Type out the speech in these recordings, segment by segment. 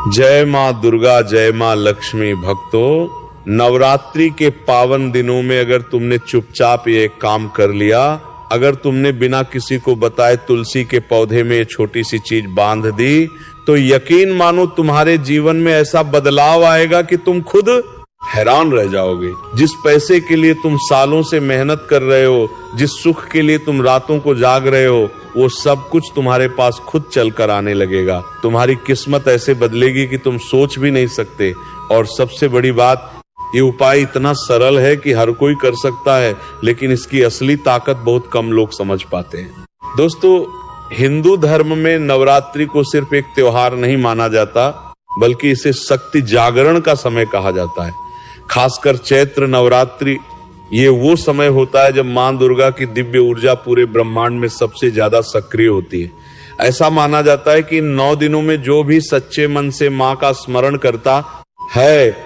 जय माँ दुर्गा, जय माँ लक्ष्मी। भक्तों, नवरात्रि के पावन दिनों में अगर तुमने चुपचाप ये काम कर लिया, अगर तुमने बिना किसी को बताए तुलसी के पौधे में ये छोटी सी चीज बांध दी, तो यकीन मानो तुम्हारे जीवन में ऐसा बदलाव आएगा कि तुम खुद हैरान रह जाओगे। जिस पैसे के लिए तुम सालों से मेहनत कर रहे हो, जिस सुख के लिए तुम रातों को जाग रहे हो, वो सब कुछ तुम्हारे पास खुद चलकर आने लगेगा। तुम्हारी किस्मत ऐसे बदलेगी कि तुम सोच भी नहीं सकते। और सबसे बड़ी बात, ये उपाय इतना सरल है कि हर कोई कर सकता है, लेकिन इसकी असली ताकत बहुत कम लोग समझ पाते हैं। दोस्तों, हिंदू धर्म में नवरात्रि को सिर्फ एक त्योहार नहीं माना जाता, बल्कि इसे शक्ति जागरण का समय कहा जाता है। खासकर चैत्र नवरात्रि, ये वो समय होता है जब मां दुर्गा की दिव्य ऊर्जा पूरे ब्रह्मांड में सबसे ज्यादा सक्रिय होती है। ऐसा माना जाता है कि 9 दिनों में जो भी सच्चे मन से मां का स्मरण करता है,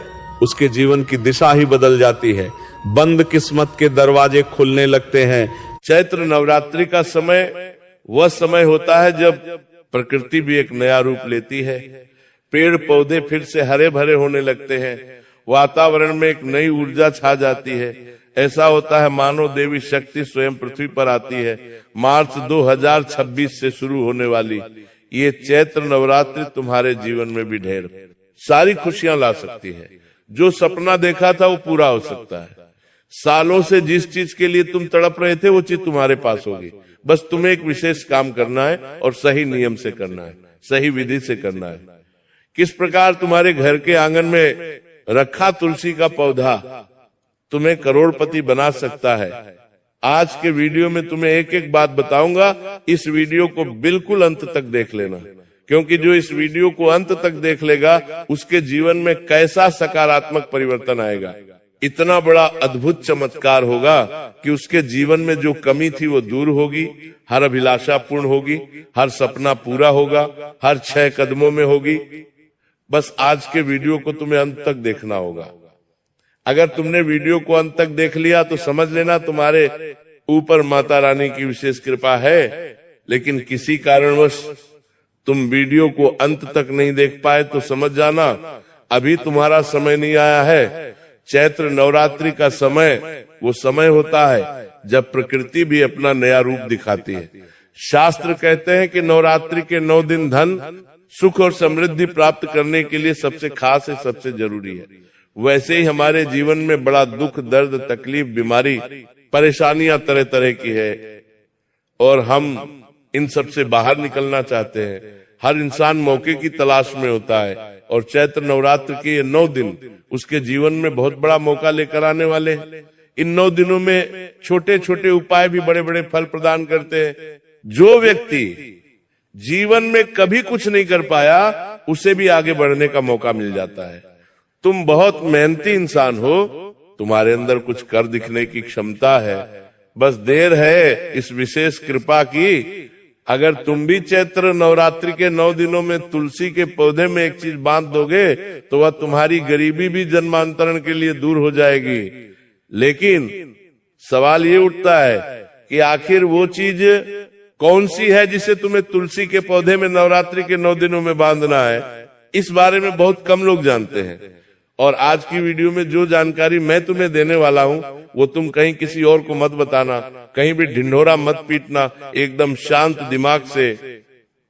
उसके जीवन की दिशा ही बदल जाती है। बंद किस्मत के दरवाजे खुलने लगते हैं। चैत्र नवरात्रि का समय वह समय होता है जब प्रकृति भी एक नया रूप लेती है। पेड़ पौधे फिर से हरे भरे होने लगते हैं। वातावरण में एक नई ऊर्जा छा जाती है। ऐसा होता है मानो देवी शक्ति स्वयं पृथ्वी पर आती है। मार्च 2026 से शुरू होने वाली ये चैत्र नवरात्रि तुम्हारे जीवन में भी ढेर सारी खुशियां ला सकती है। जो सपना देखा था वो पूरा हो सकता है। सालों से जिस चीज के लिए तुम तड़प रहे थे वो चीज तुम्हारे पास होगी। बस तुम्हें एक विशेष काम करना है और सही नियम से करना है, सही विधि से करना है। किस प्रकार तुम्हारे घर के आंगन में रखा तुलसी का पौधा तुम्हें करोड़पति बना सकता है। आज के वीडियो में तुम्हें एक एक बात बताऊंगा। इस वीडियो को बिल्कुल अंत तक देख लेना, क्योंकि जो इस वीडियो को अंत तक देख लेगा उसके जीवन में कैसा सकारात्मक परिवर्तन आएगा। इतना बड़ा अद्भुत चमत्कार होगा कि उसके जीवन में जो कमी थी वो दूर होगी, हर अभिलाषा पूर्ण होगी, हर सपना पूरा होगा, हर 6 कदमों में होगी। बस आज के वीडियो को तुम्हें अंत तक देखना होगा। अगर तुमने वीडियो को अंत तक देख लिया तो समझ लेना तुम्हारे ऊपर माता रानी की विशेष कृपा है। लेकिन किसी कारणवश तुम वीडियो को अंत तक नहीं देख पाए तो समझ जाना अभी तुम्हारा समय नहीं आया है। चैत्र नवरात्रि का समय वो समय होता है जब प्रकृति भी अपना नया रूप दिखाती है। शास्त्र कहते हैं कि नवरात्रि के 9 दिन धन, सुख और समृद्धि प्राप्त करने के लिए सबसे खास है, सबसे जरूरी है। वैसे ही हमारे जीवन में बड़ा दुख, दर्द, तकलीफ, बीमारी, परेशानियां तरह तरह की है और हम इन सब से बाहर निकलना चाहते हैं। हर इंसान मौके की तलाश में होता है और चैत्र नवरात्र के ये 9 दिन उसके जीवन में बहुत बड़ा मौका लेकर आने वाले हैं। इन 9 दिनों में छोटे छोटे उपाय भी बड़े बड़े फल प्रदान करते हैं। जो व्यक्ति जीवन में कभी कुछ नहीं कर पाया, उसे भी आगे बढ़ने का मौका मिल जाता है। तुम बहुत मेहनती इंसान हो, तुम्हारे अंदर कुछ कर दिखने की क्षमता है, बस देर है इस विशेष कृपा की। अगर तुम भी चैत्र नवरात्रि के 9 दिनों में तुलसी के पौधे में एक चीज बांध दोगे तो वह तुम्हारी गरीबी भी जन्मांतरण के लिए दूर हो जाएगी। लेकिन सवाल ये उठता है कि आखिर वो चीज कौन सी है जिसे तुम्हें तुलसी के पौधे में नवरात्रि के 9 दिनों में बांधना है। इस बारे में बहुत कम लोग जानते हैं और आज की वीडियो में जो जानकारी मैं तुम्हें देने वाला हूँ वो तुम कहीं किसी और को मत बताना, कहीं भी ढिंढोरा मत पीटना। एकदम शांत दिमाग से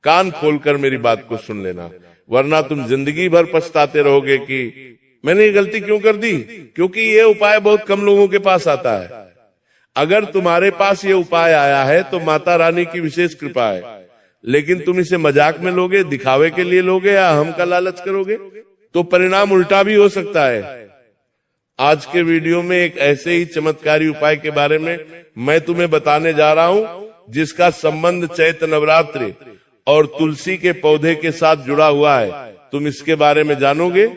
कान खोलकर मेरी बात को सुन लेना, वरना तुम जिंदगी भर पछताते रहोगे कि मैंने ये गलती क्यों कर दी। क्योंकि ये उपाय बहुत कम लोगों के पास आता है। अगर तुम्हारे पास ये उपाय आया है तो माता रानी की विशेष कृपा है, लेकिन तुम इसे मजाक में लोगे, दिखावे के लिए लोगे या हम का लालच करोगे तो परिणाम उल्टा भी हो सकता है। आज के वीडियो में एक ऐसे ही चमत्कारी उपाय के बारे में मैं तुम्हें बताने जा रहा हूं जिसका संबंध चैत्र नवरात्रि और तुलसी के पौधे के साथ जुड़ा हुआ है। तुम इसके बारे में जानोगे,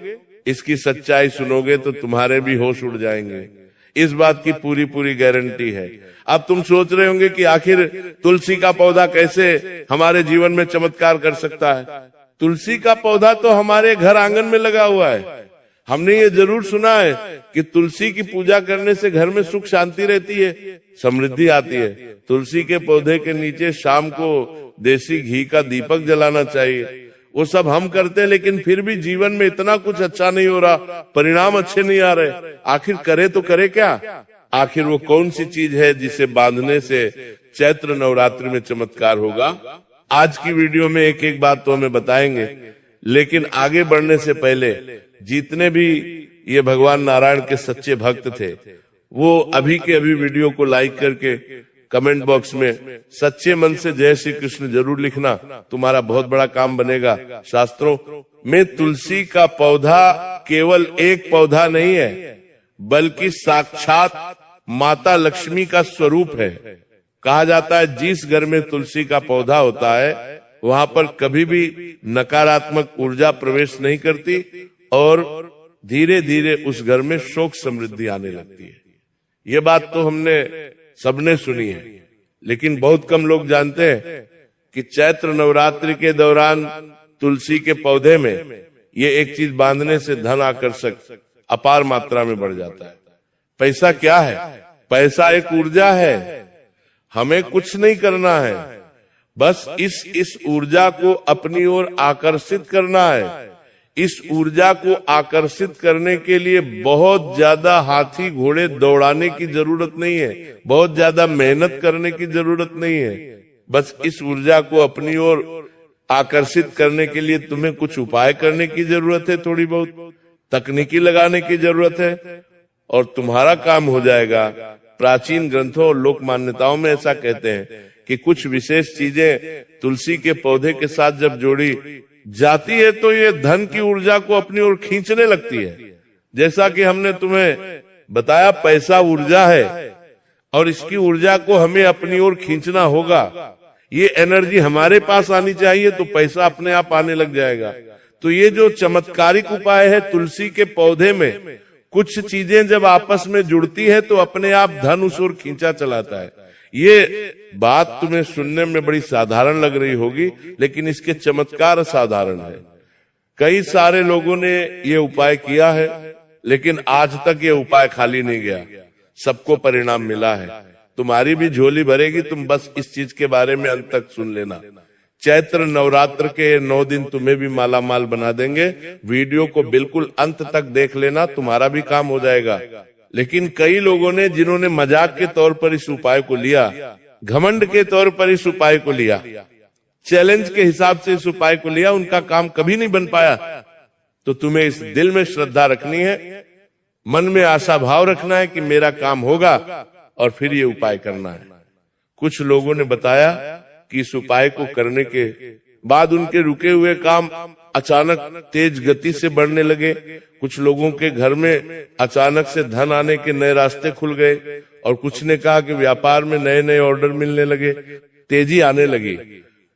इसकी सच्चाई सुनोगे तो तुम्हारे भी होश उड़ जाएंगे। इस बात की पूरी पूरी गारंटी है। अब तुम सोच रहे होंगे कि आखिर तुलसी का पौधा कैसे हमारे जीवन में चमत्कार कर सकता है। तुलसी का पौधा तो हमारे घर आंगन में लगा हुआ है। हमने ये जरूर सुना है कि तुलसी की पूजा करने से घर में सुख शांति रहती है, समृद्धि आती है। तुलसी के पौधे के नीचे शाम को देसी घी का दीपक जलाना चाहिए वो सब हम करते हैं, लेकिन फिर भी जीवन में इतना कुछ अच्छा नहीं हो रहा, परिणाम अच्छे नहीं आ रहे। आखिर करे तो करे क्या? आखिर वो कौन सी चीज है जिसे बांधने से चैत्र नवरात्रि में चमत्कार होगा? आज की वीडियो में एक एक बात तो हमें बताएंगे, लेकिन आगे बढ़ने से पहले जितने भी ये भगवान नारायण के सच्चे भक्त थे, वो अभी के अभी वीडियो को लाइक करके कमेंट बॉक्स में सच्चे मन से जय श्री कृष्ण जरूर लिखना, तुम्हारा बहुत बड़ा काम बनेगा। शास्त्रों में तुलसी का पौधा केवल एक पौधा नहीं है, बल्कि साक्षात माता लक्ष्मी का स्वरूप है। कहा जाता है जिस घर में तुलसी का पौधा होता है वहां पर कभी भी नकारात्मक ऊर्जा प्रवेश नहीं करती और धीरे धीरे उस घर में शोक समृद्धि आने लगती है। ये बात तो हमने सबने सुनी है, लेकिन बहुत कम लोग जानते हैं कि चैत्र नवरात्रि के दौरान तुलसी के पौधे में ये एक चीज बांधने से धन आकर्षक अपार मात्रा में बढ़ जाता है। पैसा क्या है? पैसा एक ऊर्जा है, हमें कुछ नहीं करना है, बस इस ऊर्जा को अपनी ओर आकर्षित करना है। इस ऊर्जा को आकर्षित करने के लिए बहुत ज्यादा हाथी घोड़े दौड़ाने की जरूरत नहीं है, बहुत ज्यादा मेहनत करने की जरूरत नहीं है। बस इस ऊर्जा को अपनी ओर आकर्षित करने के लिए तुम्हें कुछ उपाय करने की जरूरत है, थोड़ी बहुत तकनीकी लगाने की जरूरत है और तुम्हारा काम हो जाएगा। प्राचीन ग्रंथों और लोक मान्यताओं में ऐसा कहते हैं कि कुछ विशेष चीजें तुलसी के पौधे के साथ जब जोड़ी जाती है तो ये धन की ऊर्जा को अपनी ओर खींचने लगती है। जैसा कि हमने तुम्हें बताया, पैसा ऊर्जा है और इसकी ऊर्जा को हमें अपनी ओर खींचना होगा। ये एनर्जी हमारे पास आनी चाहिए तो पैसा अपने आप आने लग जाएगा। तो ये जो चमत्कारिक उपाय है, तुलसी के पौधे में कुछ चीजें जब आपस में जुड़ती है तो अपने आप धन उस ओर खींचा चलाता है। ये बात तुम्हें सुनने में बड़ी साधारण लग रही होगी, लेकिन इसके चमत्कार असाधारण है। कई सारे लोगों ने ये उपाय किया है, लेकिन आज तक ये उपाय खाली नहीं गया, सबको परिणाम मिला है। तुम्हारी भी झोली भरेगी, तुम बस इस चीज के बारे में अंत तक सुन लेना। चैत्र नवरात्र के 9 दिन तुम्हें भी माला माल बना देंगे। वीडियो को बिल्कुल अंत तक देख लेना, तुम्हारा भी काम हो जाएगा। लेकिन कई लोगों ने, जिन्होंने मजाक के तौर पर इस उपाय को लिया, घमंड के तौर पर इस उपाय को लिया, चैलेंज के हिसाब से इस उपाय को लिया, उनका काम कभी नहीं बन पाया। तो तुम्हें इस दिल में श्रद्धा रखनी है, मन में आशा भाव रखना है कि मेरा काम होगा और फिर ये उपाय करना है। कुछ लोगों ने बताया कि इस उपाय को करने के बाद उनके रुके हुए काम अचानक तेज गति से बढ़ने लगे। कुछ लोगों के घर में अचानक से धन आने के नए रास्ते खुल गए और कुछ ने कहा कि व्यापार में नए नए ऑर्डर मिलने लगे, तेजी आने लगी।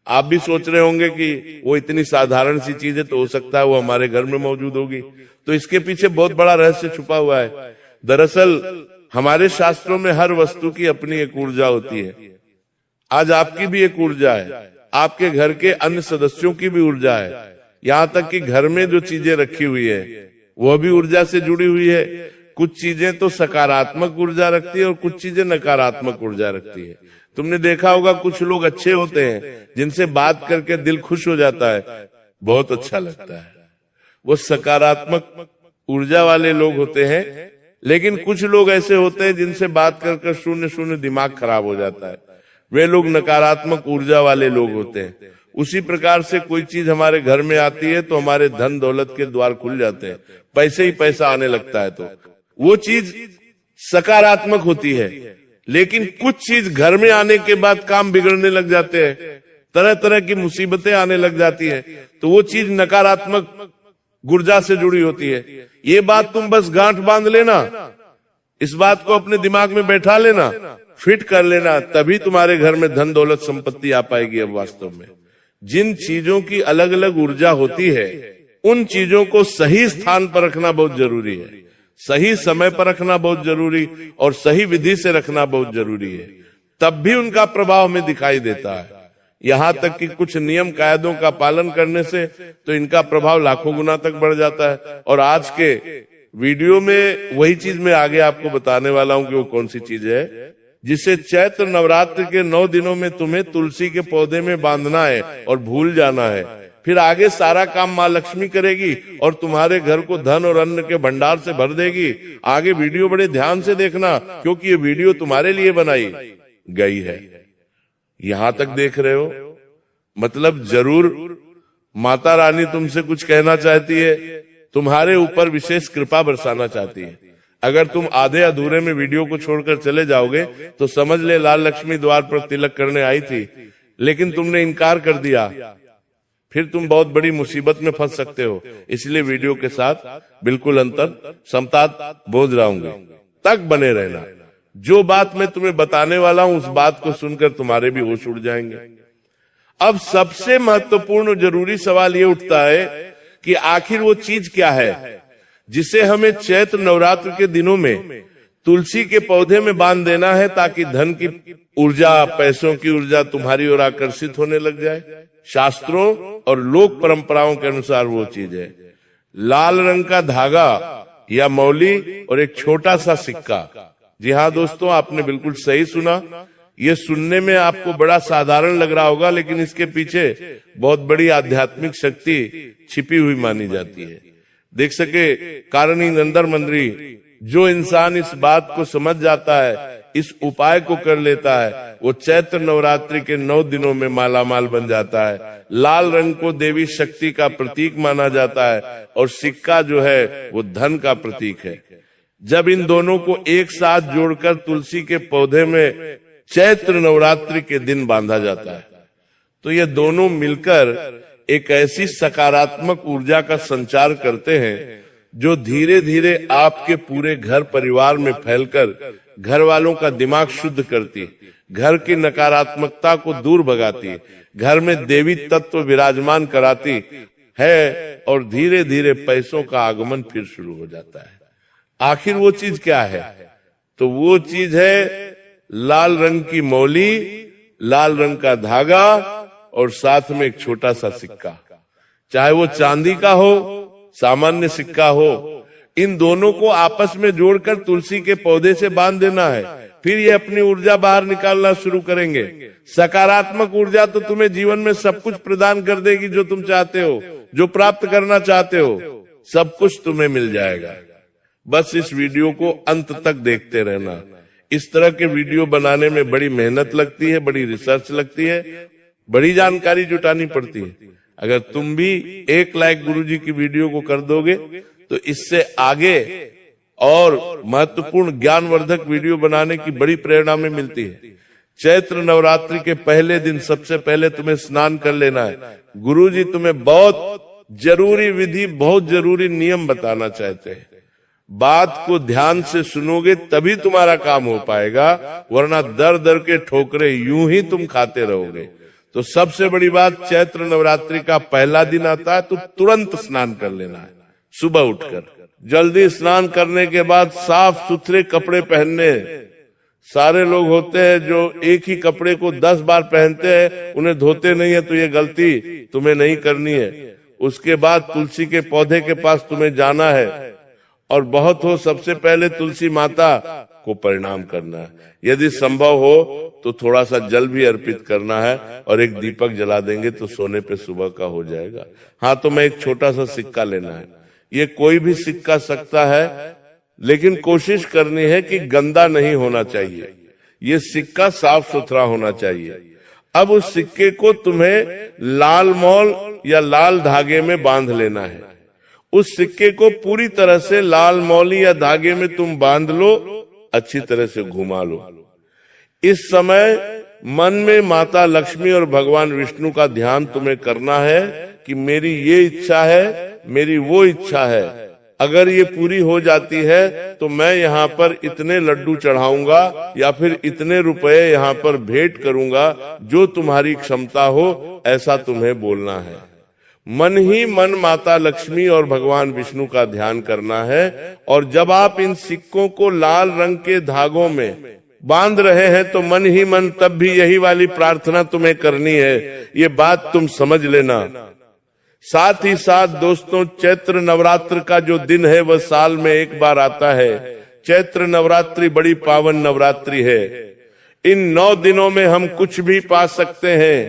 आप भी सोच रहे होंगे कि वो इतनी साधारण सी चीज है तो हो सकता है वो हमारे घर में मौजूद होगी। तो इसके पीछे बहुत बड़ा रहस्य छुपा हुआ है। दरअसल हमारे शास्त्रों में हर वस्तु की अपनी एक ऊर्जा होती है। आज आपकी भी एक ऊर्जा है, आपके घर के अन्य सदस्यों की भी ऊर्जा है, यहाँ तक कि घर में जो चीजें रखी हुई है वो भी ऊर्जा से जुड़ी हुई है। कुछ चीजें तो सकारात्मक ऊर्जा रखती है और कुछ चीजें नकारात्मक ऊर्जा रखती है। तुमने देखा होगा कुछ लोग अच्छे होते हैं जिनसे बात करके दिल खुश हो जाता है, बहुत अच्छा लगता है, वो सकारात्मक ऊर्जा वाले लोग होते हैं। लेकिन कुछ लोग ऐसे होते हैं जिनसे बात कर शून्य शून्य दिमाग खराब हो जाता है, वे लोग नकारात्मक ऊर्जा वाले लोग होते हैं। उसी प्रकार से कोई चीज हमारे घर में आती है तो हमारे धन दौलत के द्वार खुल जाते हैं, पैसे ही पैसा आने लगता है, तो वो चीज सकारात्मक होती है। लेकिन कुछ चीज घर में आने के बाद काम बिगड़ने लग जाते हैं, तरह तरह की मुसीबतें आने लग जाती है, तो वो चीज नकारात्मक ऊर्जा से जुड़ी होती है। ये बात तुम बस गांठ बांध लेना, इस बात को अपने दिमाग में बैठा लेना, फिट कर लेना, तभी तुम्हारे घर में धन दौलत संपत्ति आ पाएगी। अब वास्तव में जिन चीजों की अलग अलग ऊर्जा होती है उन चीजों को सही स्थान पर रखना बहुत जरूरी है, सही समय पर रखना बहुत जरूरी और सही विधि से रखना बहुत जरूरी है, तब भी उनका प्रभाव हमें दिखाई देता है। यहाँ तक कि कुछ नियम कायदों का पालन करने से तो इनका प्रभाव लाखों गुना तक बढ़ जाता है। और आज के वीडियो में वही चीज मैं आगे आपको बताने वाला हूं कि वो कौन सी चीज है जिसे चैत्र नवरात्र के 9 दिनों में तुम्हें तुलसी के पौधे में बांधना है और भूल जाना है। फिर आगे सारा काम माँ लक्ष्मी करेगी और तुम्हारे घर को धन और अन्न के भंडार से भर देगी। आगे वीडियो बड़े ध्यान से देखना, क्योंकि ये वीडियो तुम्हारे लिए बनाई गई है। यहां तक देख रहे हो, मतलब जरूर माता रानी तुमसे कुछ कहना चाहती है, तुम्हारे ऊपर विशेष कृपा बरसाना चाहती है। अगर तुम आधे अधूरे में वीडियो को छोड़कर चले जाओगे तो समझ ले लाल लक्ष्मी द्वार पर तिलक करने आई थी, लेकिन तुमने इनकार कर दिया, फिर तुम बहुत बड़ी मुसीबत में फंस सकते हो। इसलिए वीडियो के साथ बिल्कुल अंतर समता बोझ रहूंगे तक बने रहना। जो बात मैं तुम्हें बताने वाला हूं उस बात को सुनकर तुम्हारे भी होश उड़ जाएंगे। अब सबसे महत्वपूर्ण जरूरी सवाल ये उठता है कि आखिर वो चीज क्या है जिसे हमें चैत्र नवरात्र के दिनों में तुलसी के पौधे में बांध देना है, ताकि धन की ऊर्जा, पैसों की ऊर्जा तुम्हारी ओर आकर्षित होने लग जाए। शास्त्रों और लोक परंपराओं के अनुसार वो चीज है लाल रंग का धागा या मौली और एक छोटा सा सिक्का। जी हाँ दोस्तों, आपने बिल्कुल सही सुना। ये सुनने में आपको बड़ा साधारण लग रहा होगा, लेकिन इसके पीछे बहुत बड़ी आध्यात्मिक शक्ति छिपी हुई मानी जाती है। देख सके कारणी नंदर मंदरी, जो इंसान इस बात को समझ जाता है, इस उपाय को कर लेता है, वो चैत्र नवरात्रि के 9 दिनों में मालामाल बन जाता है। लाल रंग को देवी शक्ति का प्रतीक माना जाता है और सिक्का जो है वो धन का प्रतीक है। जब इन दोनों को एक साथ जोड़कर तुलसी के पौधे में चैत्र नवरात्रि के दिन बांधा जाता है, तो ये दोनों मिलकर एक ऐसी सकारात्मक ऊर्जा का संचार करते हैं जो धीरे धीरे आपके पूरे घर परिवार में फैलकर घर वालों का दिमाग शुद्ध करती है, घर की नकारात्मकता को दूर भगाती है, घर में देवी तत्व विराजमान कराती है और धीरे धीरे पैसों का आगमन फिर शुरू हो जाता है। आखिर वो चीज क्या है? तो वो चीज है लाल रंग की मौली, लाल रंग का धागा और साथ में एक छोटा सा सिक्का, चाहे वो चांदी का हो, सामान्य सिक्का हो। इन दोनों को आपस में जोड़कर तुलसी के पौधे से बांध देना है। फिर ये अपनी ऊर्जा बाहर निकालना शुरू करेंगे। सकारात्मक ऊर्जा तो तुम्हें जीवन में सब कुछ प्रदान कर देगी जो तुम चाहते हो, जो प्राप्त करना चाहते हो, सब कुछ तुम्हें मिल जाएगा। बस इस वीडियो को अंत तक देखते रहना। इस तरह के वीडियो बनाने में बड़ी मेहनत लगती है, बड़ी रिसर्च लगती है, बड़ी जानकारी जुटानी पड़ती है। अगर तुम भी 1 लाख गुरुजी की वीडियो को कर दोगे तो इससे आगे और महत्वपूर्ण ज्ञानवर्धक वीडियो बनाने की बड़ी प्रेरणा में मिलती है। चैत्र नवरात्रि के पहले दिन सबसे पहले तुम्हें स्नान कर लेना है। गुरुजी तुम्हें बहुत जरूरी विधि, बहुत जरूरी नियम बताना चाहते हैं। बात को ध्यान से सुनोगे तभी तुम्हारा काम हो पाएगा, वरना दर दर के ठोकरे यूं ही तुम खाते रहोगे। तो सबसे बड़ी बात, चैत्र नवरात्रि का पहला दिन आता है तो तुरंत स्नान कर लेना है। सुबह उठकर जल्दी स्नान करने के बाद साफ सुथरे कपड़े पहनने। सारे लोग होते हैं जो एक ही कपड़े को 10 बार पहनते हैं, उन्हें धोते नहीं है, तो ये गलती तुम्हें नहीं करनी है। उसके बाद तुलसी के पौधे के पास तुम्हें जाना है और बहुत हो सबसे पहले तुलसी माता को प्रणाम करना है। यदि संभव हो तो थोड़ा सा जल भी अर्पित करना है और एक दीपक जला देंगे तो सोने पे सुबह का हो जाएगा। हाँ, तो मैं एक छोटा सा सिक्का लेना है। ये कोई भी सिक्का सकता है, लेकिन कोशिश करनी है कि गंदा नहीं होना चाहिए। ये सिक्का साफ सुथरा होना चाहिए। अब उस सिक्के को तुम्हें लाल मौल या लाल धागे में बांध लेना है। उस सिक्के को पूरी तरह से लाल मौली या धागे में तुम बांध लो, अच्छी तरह से घुमा लो। इस समय मन में माता लक्ष्मी और भगवान विष्णु का ध्यान तुम्हें करना है कि मेरी ये इच्छा है, मेरी वो इच्छा है। अगर ये पूरी हो जाती है तो मैं यहाँ पर इतने लड्डू चढ़ाऊंगा या फिर इतने रुपए यहाँ पर भेंट करूंगा। जो तुम्हारी क्षमता हो ऐसा तुम्हें बोलना है। मन ही मन माता लक्ष्मी और भगवान विष्णु का ध्यान करना है। और जब आप इन सिक्कों को लाल रंग के धागों में बांध रहे हैं तो मन ही मन तब भी यही वाली प्रार्थना तुम्हें करनी है। ये बात तुम समझ लेना। साथ ही साथ दोस्तों, चैत्र नवरात्र का जो दिन है वह साल में एक बार आता है। चैत्र नवरात्रि बड़ी पावन नवरात्रि है। इन 9 दिनों में हम कुछ भी पा सकते हैं,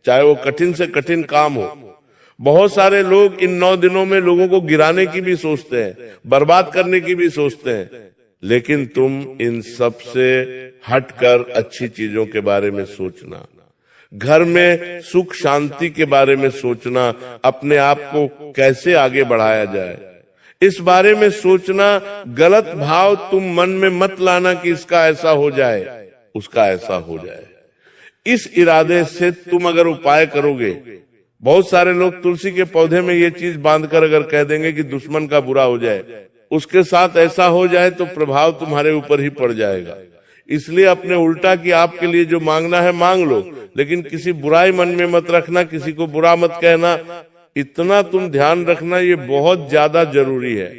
चाहे वो कठिन से कठिन काम हो। बहुत सारे लोग इन 9 दिनों में लोगों को गिराने की भी सोचते हैं, बर्बाद करने की भी सोचते हैं, लेकिन तुम इन सब से हटकर अच्छी चीजों के बारे में सोचना, घर में सुख शांति के बारे में सोचना, अपने आप को कैसे आगे बढ़ाया जाए, इस बारे में सोचना। गलत भाव तुम मन में मत लाना कि इसका ऐसा हो जाए, उसका ऐसा हो जाए। इस इरादे से तुम अगर उपाय करोगे, बहुत सारे लोग तुलसी के पौधे में ये चीज बांधकर अगर कह देंगे कि दुश्मन का बुरा हो जाए, उसके साथ ऐसा हो जाए, तो प्रभाव तुम्हारे ऊपर ही पड़ जाएगा। इसलिए अपने उल्टा कि आपके लिए जो मांगना है मांग लो, लेकिन किसी बुराई मन में मत रखना, किसी को बुरा मत कहना, इतना तुम ध्यान रखना, ये बहुत ज्यादा जरूरी है।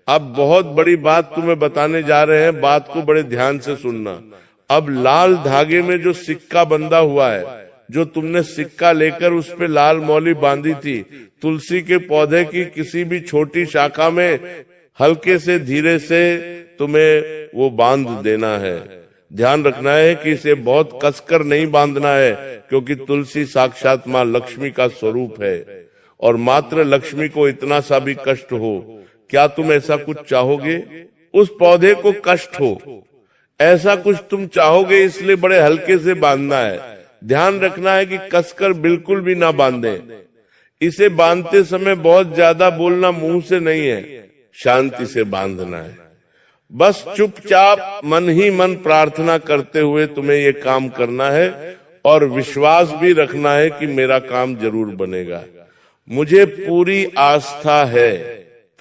अब बहुत बड़ी बात तुम्हें बताने जा रहे हैं, बात को बड़े ध्यान से सुनना। अब लाल धागे में जो सिक्का बंधा हुआ है, जो तुमने सिक्का लेकर उस पे लाल मौली बांधी थी, तुलसी के पौधे की किसी भी छोटी शाखा में हल्के से धीरे से तुम्हें वो बांध देना है। ध्यान रखना है कि इसे बहुत कसकर नहीं बांधना है, क्योंकि तुलसी साक्षात मां लक्ष्मी का स्वरूप है, और मात्र लक्ष्मी को इतना सा भी कष्ट हो, क्या तुम ऐसा कुछ चाहोगे? उस पौधे को कष्ट हो, ऐसा कुछ तुम चाहोगे? इसलिए बड़े हल्के से बांधना है। ध्यान रखना है कि कसकर बिल्कुल भी ना बांधे। इसे बांधते समय बहुत ज्यादा बोलना मुंह से नहीं है, शांति से बांधना है। बस चुपचाप मन ही मन प्रार्थना करते हुए तुम्हें ये काम करना है, और विश्वास भी रखना है कि मेरा काम जरूर बनेगा। मुझे पूरी आस्था है,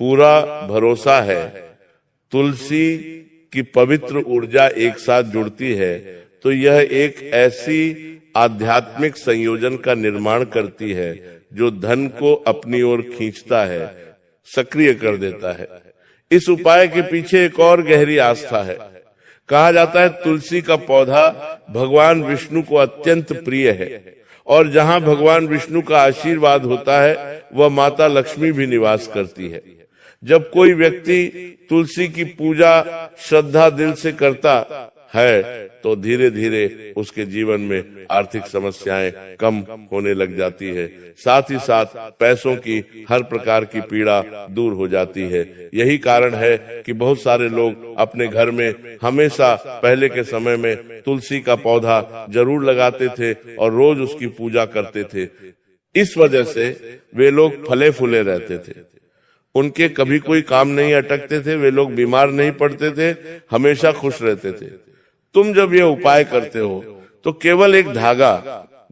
पूरा भरोसा है। तुलसी की पवित्र ऊर्जा एक साथ जुड़ती है तो यह एक ऐसी आध्यात्मिक संयोजन का निर्माण करती है जो धन को अपनी ओर खींचता है, सक्रिय कर देता है। इस उपाय के पीछे एक और गहरी आस्था है। कहा जाता है तुलसी का पौधा भगवान विष्णु को अत्यंत प्रिय है, और जहां भगवान विष्णु का आशीर्वाद होता है वह माता लक्ष्मी भी निवास करती है। जब कोई व्यक्ति तुलसी की पूजा श्रद्धा दिल से करता है तो धीरे धीरे उसके जीवन में आर्थिक समस्याएं कम होने लग जाती है, साथ ही साथ पैसों की हर प्रकार की पीड़ा दूर हो जाती है। यही कारण है कि बहुत सारे लोग अपने घर में हमेशा पहले के समय में तुलसी का पौधा जरूर लगाते थे और रोज उसकी पूजा करते थे। इस वजह से वे लोग फले फूले रहते थे, उनके कभी कोई काम नहीं अटकते थे, वे लोग बीमार नहीं पड़ते थे, हमेशा खुश रहते थे। तुम जब ये उपाय करते हो तो केवल एक धागा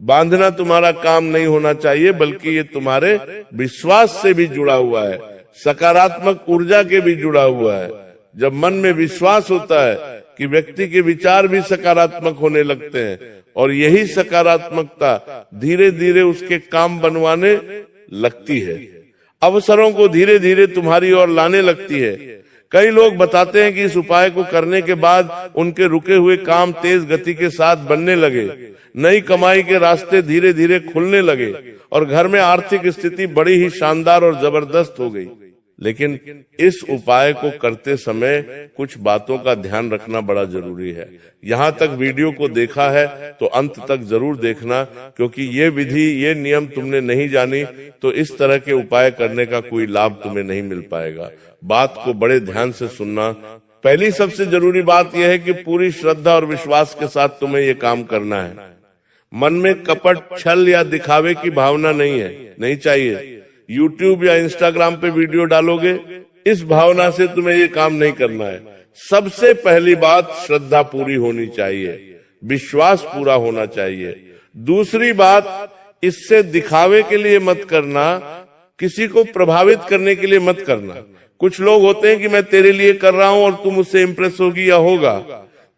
बांधना तुम्हारा काम नहीं होना चाहिए, बल्कि ये तुम्हारे विश्वास से भी जुड़ा हुआ है, सकारात्मक ऊर्जा के भी जुड़ा हुआ है। जब मन में विश्वास होता है कि व्यक्ति के विचार भी सकारात्मक होने लगते हैं, और यही सकारात्मकता धीरे धीरे उसके काम बनवाने लगती है, अवसरों को धीरे धीरे तुम्हारी ओर लाने लगती है। कई लोग बताते हैं कि इस उपाय को करने के बाद उनके रुके हुए काम तेज गति के साथ बनने लगे, नई कमाई के रास्ते धीरे धीरे खुलने लगे, और घर में आर्थिक स्थिति बड़ी ही शानदार और जबरदस्त हो गई। लेकिन इस उपाय को करते समय कुछ बातों का ध्यान रखना बड़ा जरूरी है। यहाँ तक वीडियो को देखा है तो अंत तक जरूर देखना, क्योंकि ये विधि, ये नियम तुमने नहीं जानी तो इस तरह के उपाय करने का कोई लाभ तुम्हें नहीं मिल पाएगा। बात को बड़े ध्यान से सुनना। पहली सबसे जरूरी बात यह है कि पूरी श्रद्धा और विश्वास के साथ तुम्हें ये काम करना है। मन में कपट, छल या दिखावे की भावना नहीं चाहिए। YouTube या Instagram पे वीडियो डालोगे, इस भावना से तुम्हें ये काम नहीं करना है। सबसे पहली बात, श्रद्धा पूरी होनी चाहिए, विश्वास पूरा होना चाहिए। दूसरी बात, इससे दिखावे के लिए मत करना, किसी को प्रभावित करने के लिए मत करना। कुछ लोग होते हैं कि मैं तेरे लिए कर रहा हूं और तुम उससे इम्प्रेस होगी या होगा,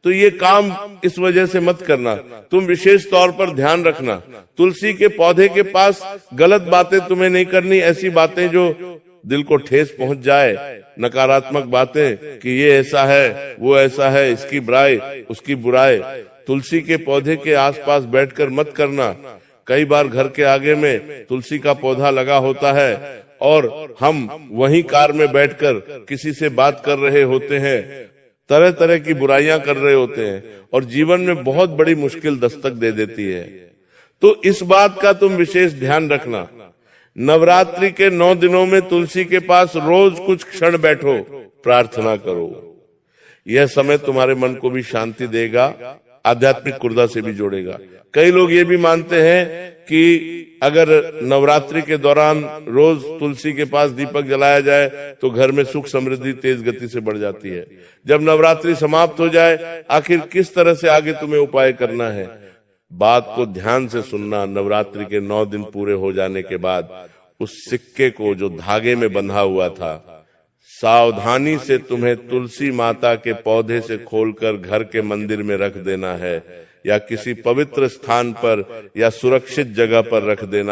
तो ये काम इस वजह से मत करना। तुम विशेष तौर पर ध्यान रखना, तुलसी के पौधे के पास गलत बातें तुम्हें नहीं करनी, ऐसी बातें जो दिल को ठेस पहुंच जाए, नकारात्मक बातें कि ये ऐसा है, वो ऐसा है, इसकी बुराई, उसकी बुराई, तुलसी के पौधे के आसपास बैठकर मत करना। कई बार घर के आगे में तुलसी का पौधा लगा होता है और हम वहीं कार में बैठकर किसी से बात कर रहे होते हैं, तरह तरह की बुराइयां कर रहे होते हैं, और जीवन में बहुत बड़ी मुश्किल दस्तक दे देती है। तो इस बात का तुम विशेष ध्यान रखना नवरात्रि के 9 दिनों में तुलसी के पास रोज कुछ क्षण बैठो, प्रार्थना करो। यह समय तुम्हारे मन को भी शांति देगा, आध्यात्मिक ऊर्जा से भी जोड़ेगा। कई लोग ये भी मानते हैं कि अगर नवरात्रि के दौरान रोज तुलसी के पास दीपक जलाया जाए तो घर में सुख समृद्धि तेज गति से बढ़ जाती है। जब नवरात्रि समाप्त हो जाए, आखिर किस तरह से आगे तुम्हें उपाय करना है, बात को ध्यान से सुनना। नवरात्रि के 9 दिन पूरे हो जाने के बाद उस सिक्के को जो धागे में बंधा हुआ था, सावधानी से तुम्हें तुलसी माता के पौधे से खोलकर घर के मंदिर में रख देना है, या किसी पवित्र स्थान पर या सुरक्षित जगह पर रख देना है।